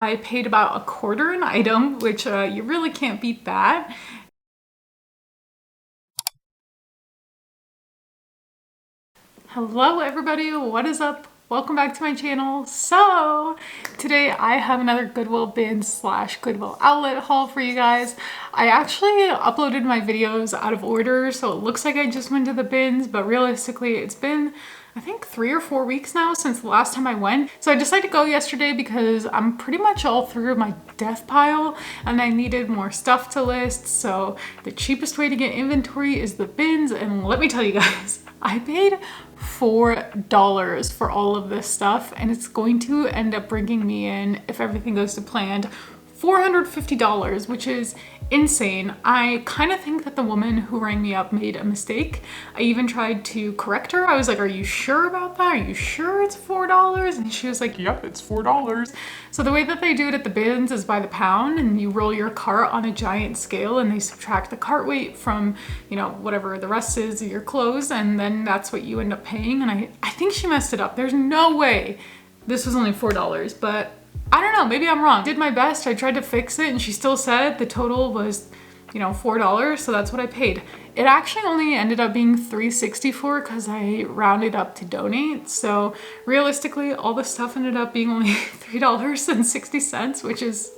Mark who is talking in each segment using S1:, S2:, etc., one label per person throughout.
S1: I paid about a quarter an item, which you really can't beat that. Hello everybody, what is up? Welcome back to my channel. So today I have another Goodwill Bins/Goodwill outlet haul for you guys. I actually uploaded my videos out of order, so it looks like I just went to the bins, but realistically it's been I think 3 or 4 weeks now since the last time I went. So I decided to go yesterday because I'm pretty much all through my death pile and I needed more stuff to list. So the cheapest way to get inventory is the bins, and let me tell you guys, I paid $4 for all of this stuff, and it's going to end up bringing me in, if everything goes to plan, $450, which is insane. I kind of think that the woman who rang me up made a mistake. I even tried to correct her. I was like, are you sure about that? Are you sure it's $4? And she was like, yep, it's $4. So the way that they do it at the bins is by the pound, and you roll your cart on a giant scale and they subtract the cart weight from, you know, whatever the rest is of your clothes, and then that's what you end up paying. And I think she messed it up. There's no way this was only $4, but I don't know, maybe I'm wrong. I did my best, I tried to fix it, and she still said the total was, you know, $4, so that's what I paid. It actually only ended up being $3.64 because I rounded up to donate. So realistically, all the stuff ended up being only $3.60, which is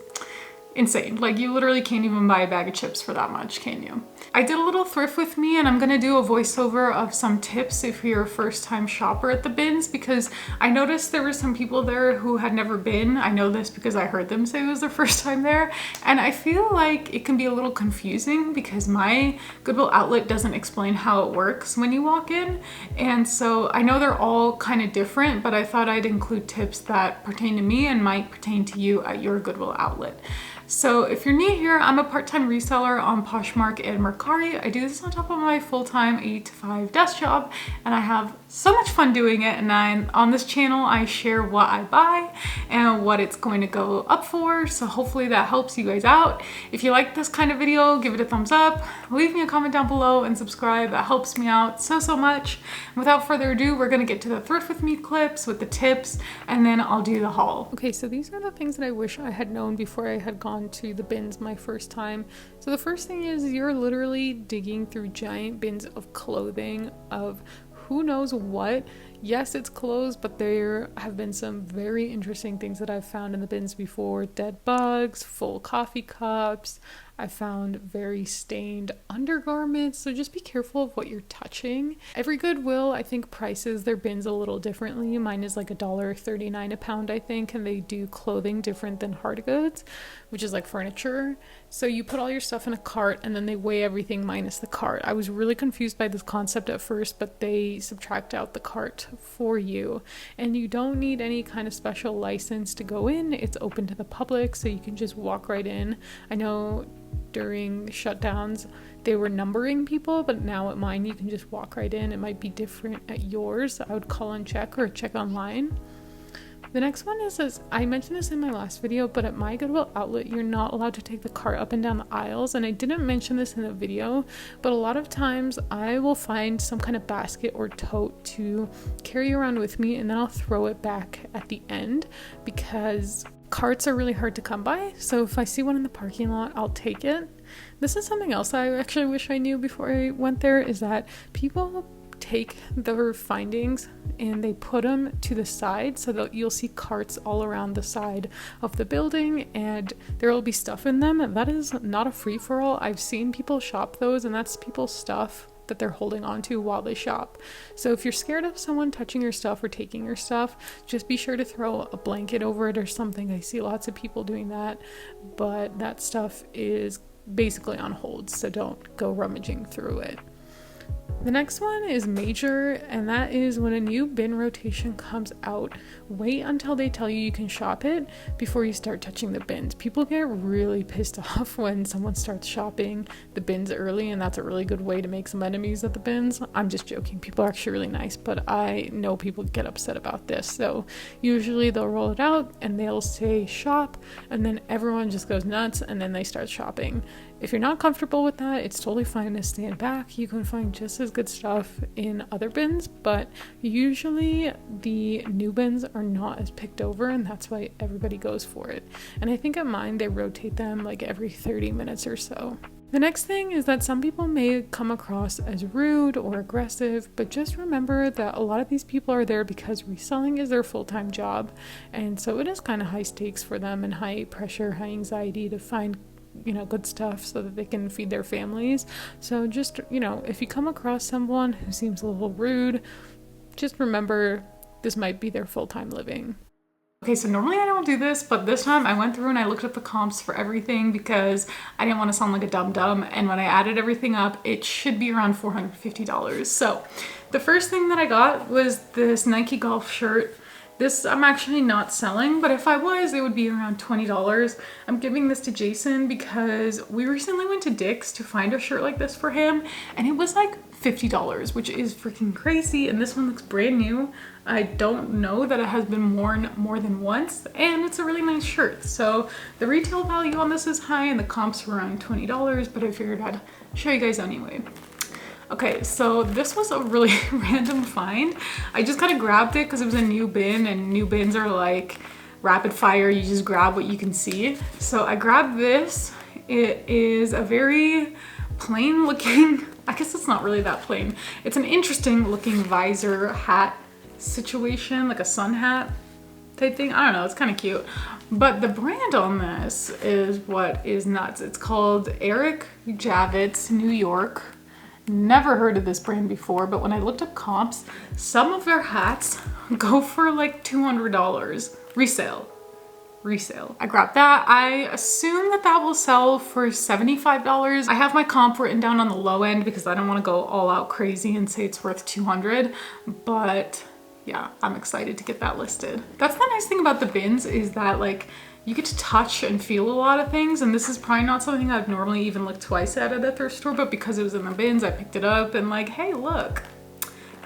S1: insane. Like, you literally can't even buy a bag of chips for that much, can you? I did a little thrift with me, and I'm gonna do a voiceover of some tips if you're a first-time shopper at the bins, because I noticed there were some people there who had never been. I know this because I heard them say it was their first time there, and I feel like it can be a little confusing because my Goodwill outlet doesn't explain how it works when you walk in. And so I know they're all kind of different, but I thought I'd include tips that pertain to me and might pertain to you at your Goodwill outlet. So if you're new here, I'm a part-time reseller on Poshmark and Mercari. I do this on top of my full-time 8 to 5 desk job, and I have so much fun doing it. And on this channel, I share what I buy and what it's going to go up for. So hopefully that helps you guys out. If you like this kind of video, give it a thumbs up, leave me a comment down below, and subscribe. That helps me out so much. And without further ado, we're gonna get to the thrift with me clips with the tips, and then I'll do the haul. Okay, so these are the things that I wish I had known before I had gone to the bins my first time. So the first thing is you're literally digging through giant bins of clothing of who knows what. Yes, it's clothes, but there have been some very interesting things that I've found in the bins before. Dead bugs, full coffee cups. I found very stained undergarments, so just be careful of what you're touching. Every Goodwill, I think, prices their bins a little differently. Mine is like $1.39 a pound, I think, and they do clothing different than hard goods, which is like furniture. So you put all your stuff in a cart and then they weigh everything minus the cart. I was really confused by this concept at first, but they subtract out the cart for you, and you don't need any kind of special license to go in. It's open to the public, so you can just walk right in. I know during shutdowns they were numbering people, but now at mine you can just walk right in. It might be different at yours. I would call and check or check online. The next one is, I mentioned this in my last video, but at my Goodwill outlet, you're not allowed to take the cart up and down the aisles. And I didn't mention this in the video, but a lot of times I will find some kind of basket or tote to carry around with me, and then I'll throw it back at the end because carts are really hard to come by. So if I see one in the parking lot, I'll take it. This is something else I actually wish I knew before I went there, is that people take their findings and they put them to the side so that you'll see carts all around the side of the building, and there will be stuff in them. That is not a free-for-all. I've seen people shop those, and that's people's stuff that they're holding on to while they shop. So if you're scared of someone touching your stuff or taking your stuff, just be sure to throw a blanket over it or something. I see lots of people doing that, but that stuff is basically on hold, so don't go rummaging through it. The next one is major, and that is when a new bin rotation comes out, wait until they tell you can shop it before you start touching the bins. People get really pissed off when someone starts shopping the bins early, and that's a really good way to make some enemies at the bins. I'm just joking. People are actually really nice, but I know people get upset about this. So usually they'll roll it out and they'll say shop, and then everyone just goes nuts and then they start shopping. If you're not comfortable with that, it's totally fine to stand back. You can find just as good stuff in other bins, but usually the new bins are not as picked over, and that's why everybody goes for it. And I think at mine, they rotate them like every 30 minutes or so. The next thing is that some people may come across as rude or aggressive, but just remember that a lot of these people are there because reselling is their full-time job. And so it is kind of high stakes for them and high pressure, high anxiety to find good stuff so that they can feed their families. So just, if you come across someone who seems a little rude, just remember this might be their full-time living. Okay, so normally I don't do this, but this time I went through and I looked at the comps for everything because I didn't want to sound like a dum-dum. And when I added everything up, it should be around $450. So the first thing that I got was this Nike golf shirt. This I'm actually not selling, but if I was, it would be around $20. I'm giving this to Jason because we recently went to Dick's to find a shirt like this for him, and it was like $50, which is freaking crazy. And this one looks brand new. I don't know that it has been worn more than once, and it's a really nice shirt. So the retail value on this is high and the comps were around $20, but I figured I'd show you guys anyway. Okay, so this was a really random find. I just kind of grabbed it because it was a new bin, and new bins are like rapid fire. You just grab what you can see. So I grabbed this. It is a very plain looking, I guess it's not really that plain. It's an interesting looking visor hat situation, like a sun hat type thing. I don't know, it's kind of cute. But the brand on this is what is nuts. It's called Eric Javits New York. Never heard of this brand before, but when I looked up comps, some of their hats go for like $200 resale. I grabbed that. I assume that will sell for $75. I have my comp written down on the low end because I don't want to go all out crazy and say it's worth $200, but yeah, I'm excited to get that listed. That's the nice thing about the bins, is that like you get to touch and feel a lot of things, and this is probably not something I'd normally even look twice at a thrift store, but because it was in the bins, I picked it up and like, hey, look,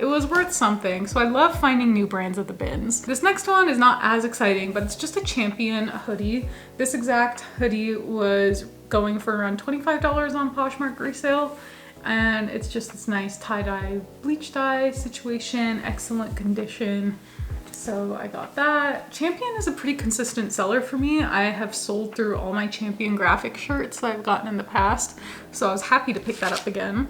S1: it was worth something. So I love finding new brands at the bins. This next one is not as exciting, but it's just a Champion hoodie. This exact hoodie was going for around $25 on Poshmark resale, and it's just this nice tie-dye, bleach dye situation, excellent condition. So I got that. Champion is a pretty consistent seller for me. I have sold through all my Champion graphic shirts that I've gotten in the past, so I was happy to pick that up again.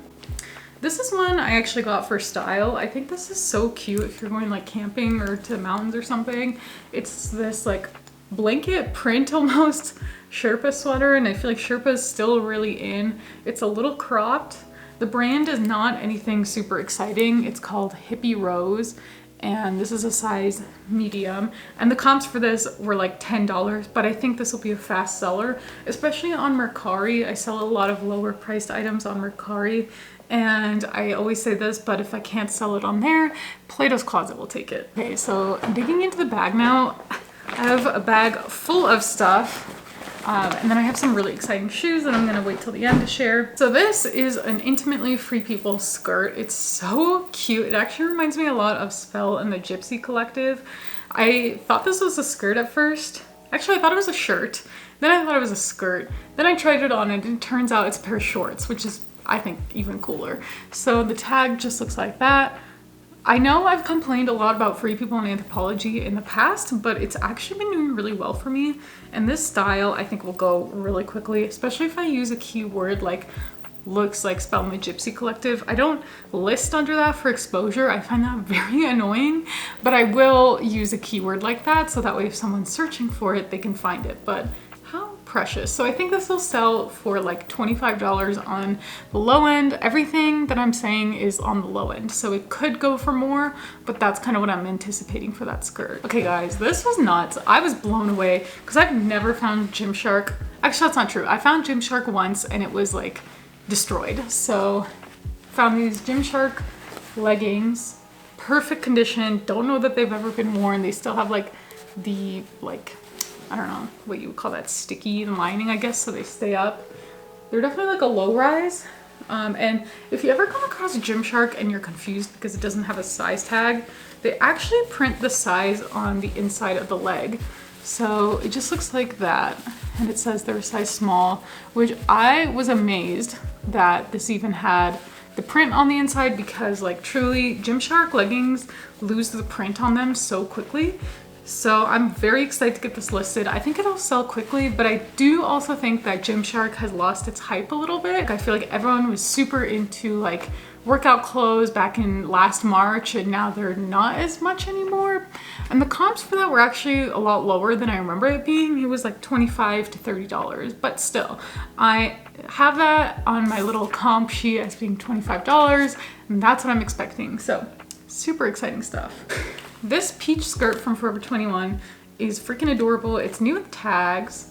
S1: This is one I actually got for style. I think this is so cute if you're going like camping or to the mountains or something. It's this like blanket print almost Sherpa sweater, and I feel like Sherpa is still really in. It's a little cropped. The brand is not anything super exciting. It's called Hippie Rose, and this is a size medium, and the comps for this were like $10, but I think this will be a fast seller, especially on Mercari. I sell a lot of lower priced items on Mercari, and I always say this, but if I can't sell it on there, Plato's Closet will take it. Okay, so I'm digging into the bag now. I have a bag full of stuff. And then I have some really exciting shoes that I'm gonna wait till the end to share. So this is an Intimately Free People skirt. It's so cute. It actually reminds me a lot of Spell and the Gypsy Collective. I thought this was a skirt at first. Actually, I thought it was a shirt. Then I thought it was a skirt. Then I tried it on and it turns out it's a pair of shorts, which is, I think, even cooler. So the tag just looks like that. I know I've complained a lot about Free People in Anthropologie in the past, but it's actually been doing really well for me. And this style I think will go really quickly, especially if I use a keyword like looks like Spell and the Gypsy Collective. I don't list under that for exposure. I find that very annoying, but I will use a keyword like that so that way if someone's searching for it, they can find it. But precious. So I think this will sell for like $25 on the low end. Everything that I'm saying is on the low end, so it could go for more, but that's kind of what I'm anticipating for that skirt. Okay guys, this was nuts. I was blown away because I've never found Gymshark. Actually, that's not true. I found Gymshark once and it was like destroyed. So found these Gymshark leggings, perfect condition. Don't know that they've ever been worn. They still have like the I don't know what you would call that, sticky lining, I guess, so they stay up. They're definitely like a low rise. And if you ever come across Gymshark and you're confused because it doesn't have a size tag, they actually print the size on the inside of the leg. So it just looks like that. And it says they're a size small, which I was amazed that this even had the print on the inside, because like truly Gymshark leggings lose the print on them so quickly. So I'm very excited to get this listed. I think it'll sell quickly, but I do also think that Gymshark has lost its hype a little bit. I feel like everyone was super into like workout clothes back in last March, and now they're not as much anymore. And the comps for that were actually a lot lower than I remember it being. It was like $25 to $30, but still, I have that on my little comp sheet as being $25, and that's what I'm expecting. So super exciting stuff. This peach skirt from Forever 21 is freaking adorable. It's new with tags,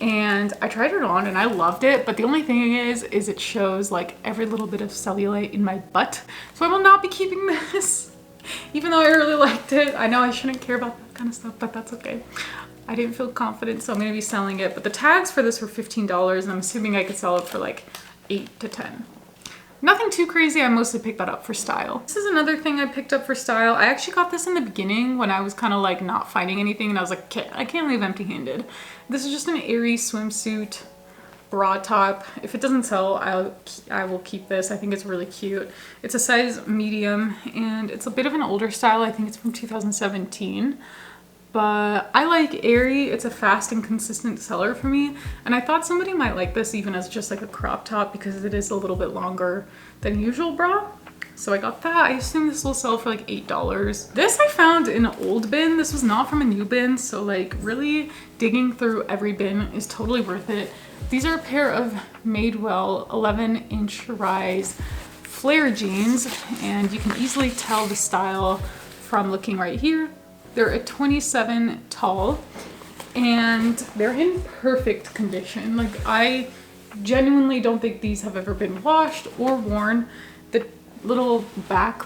S1: and I tried it on and I loved it, but the only thing is it shows like every little bit of cellulite in my butt. So I will not be keeping this, even though I really liked it. I know I shouldn't care about that kind of stuff, but that's okay. I didn't feel confident, so I'm gonna be selling it. But the tags for this were $15, and I'm assuming I could sell it for like 8 to 10. Nothing too crazy. I mostly picked that up for style. This is another thing I picked up for style. I actually got this in the beginning when I was kind of like not finding anything, and I was like, okay, I can't leave empty-handed. This is just an airy swimsuit bra top. If it doesn't sell, I will keep this. I think it's really cute. It's a size medium, and it's a bit of an older style. I think it's from 2017. But I like airy. It's a fast and consistent seller for me. And I thought somebody might like this even as just like a crop top, because it is a little bit longer than usual bra. So I got that. I assume this will sell for like $8. This I found in an old bin. This was not from a new bin. So like really digging through every bin is totally worth it. These are a pair of Madewell 11-inch rise flare jeans. And you can easily tell the style from looking right here. They're a 27 tall, and they're in perfect condition. Like, I genuinely don't think these have ever been washed or worn. The little back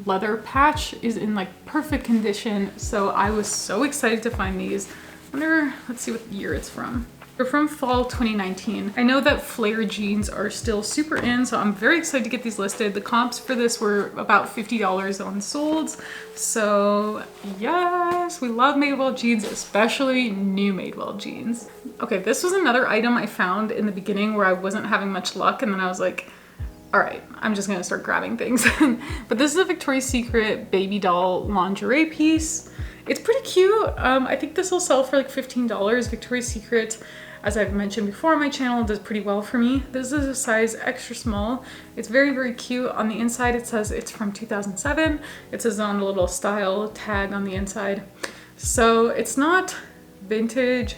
S1: leather patch is in like perfect condition. So I was so excited to find these. Let's see what year it's from. They're from fall 2019. I know that flare jeans are still super in, so I'm very excited to get these listed. The comps for this were about $50 on solds. So yes, we love Madewell jeans, especially new Madewell jeans. Okay, this was another item I found in the beginning where I wasn't having much luck, and then I was like, all right, I'm just gonna start grabbing things. But this is a Victoria's Secret baby doll lingerie piece. It's pretty cute. I think this will sell for like $15. Victoria's Secret, as I've mentioned before on my channel, does pretty well for me. This is a size extra small. It's very, very cute. On the inside, it says it's from 2007. It says on a little style tag on the inside. So it's not vintage,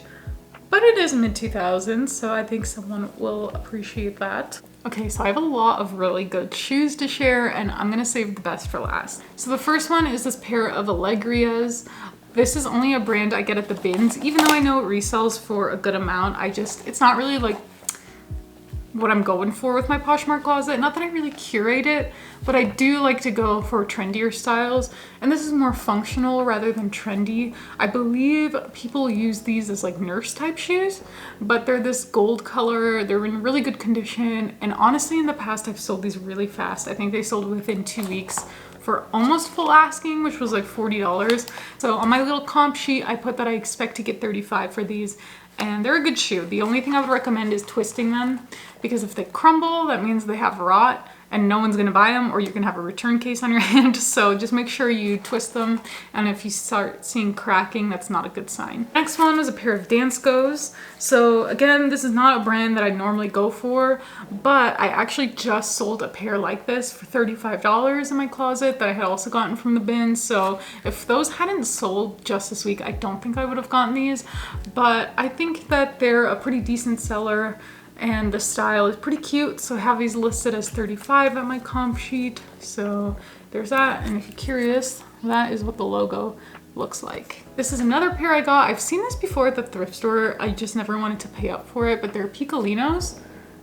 S1: but it is mid-2000s, so I think someone will appreciate that. Okay, so I have a lot of really good shoes to share, and I'm gonna save the best for last. So the first one is this pair of Allegrias. This is only a brand I get at the bins, even though I know it resells for a good amount. It's not really like what I'm going for with my Poshmark closet. Not that I really curate it, but I do like to go for trendier styles. And this is more functional rather than trendy. I believe people use these as like nurse type shoes, but they're this gold color. They're in really good condition. And honestly, in the past, I've sold these really fast. I think they sold within 2 weeks for almost full asking, which was like $40. So on my little comp sheet, I put that I expect to get $35 for these, and they're a good shoe. The only thing I would recommend is twisting them, because if they crumble, that means they have rot and no one's gonna buy them, or you're gonna have a return case on your hand. So just make sure you twist them, and if you start seeing cracking, that's not a good sign. Next one was a pair of Danskos. So again, this is not a brand that I normally go for, but I actually just sold a pair like this for $35 in my closet that I had also gotten from the bin. So if those hadn't sold just this week, I don't think I would have gotten these, but I think that they're a pretty decent seller. And the style is pretty cute, so I have these listed as $35 at my comp sheet. So there's that, and if you're curious, that is what the logo looks like. This is another pair I got. I've seen this before at the thrift store. I just never wanted to pay up for it, but they're Picolinos.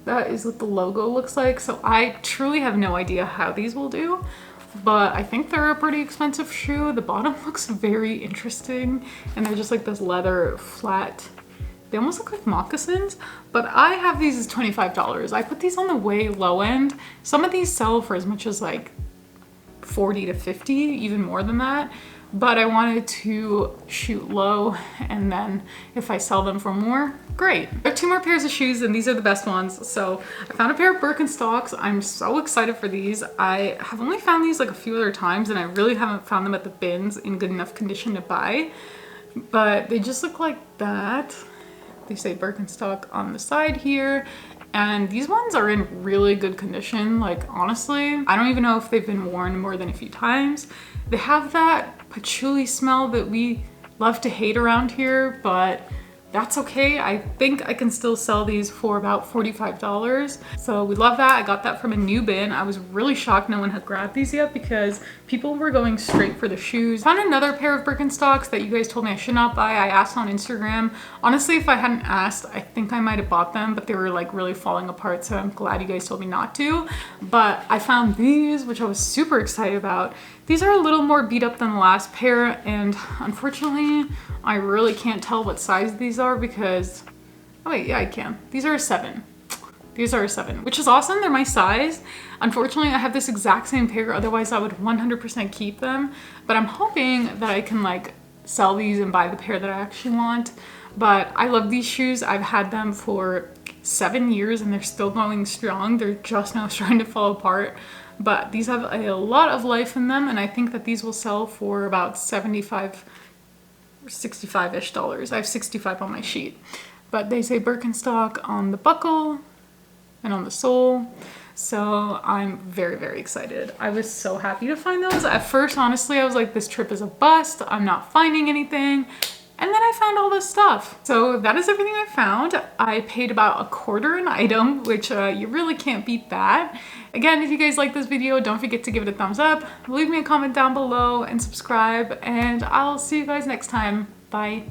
S1: That is what the logo looks like. So I truly have no idea how these will do, but I think they're a pretty expensive shoe. The bottom looks very interesting, and they're just like this leather flat. They almost look like moccasins, but I have these as $25. I put these on the way low end. Some of these sell for as much as like 40 to 50, even more than that. but I wanted to shoot low, and then if I sell them for more, great. I have 2 more pairs of shoes, and these are the best ones. So I found a pair of Birkenstocks. I'm so excited for these. I have only found these like a few other times, and I really haven't found them at the bins in good enough condition to buy, but they just look like that. They say Birkenstock on the side here. And these ones are in really good condition. Like, honestly, I don't even know if they've been worn more than a few times. They have that patchouli smell that we love to hate around here, but that's okay. I think I can still sell these for about $45. So we love that. I got that from a new bin. I was really shocked no one had grabbed these yet because people were going straight for the shoes. Found another pair of Birkenstocks that you guys told me I should not buy. I asked on Instagram. Honestly, if I hadn't asked, I think I might have bought them, but they were like really falling apart. So I'm glad you guys told me not to. But I found these, which I was super excited about. These are a little more beat up than the last pair, and unfortunately, I really can't tell what size these are because, oh wait, yeah, I can. These are a 7. These are a 7, which is awesome. They're my size. Unfortunately, I have this exact same pair. Otherwise, I would 100% keep them. But I'm hoping that I can like sell these and buy the pair that I actually want. But I love these shoes. I've had them for 7 years and they're still going strong. They're just now starting to fall apart. But these have a lot of life in them, and I think that these will sell for about $75 or $65-ish dollars. I have 65 on my sheet. But they say Birkenstock on the buckle and on the sole. So I'm very, very excited. I was so happy to find those. At first, honestly, I was like, this trip is a bust. I'm not finding anything. And then I found all this stuff. So that is everything I found. I paid about $1/4 an item, which you really can't beat that. Again, if you guys like this video, don't forget to give it a thumbs up, leave me a comment down below, and subscribe, and I'll see you guys next time. Bye.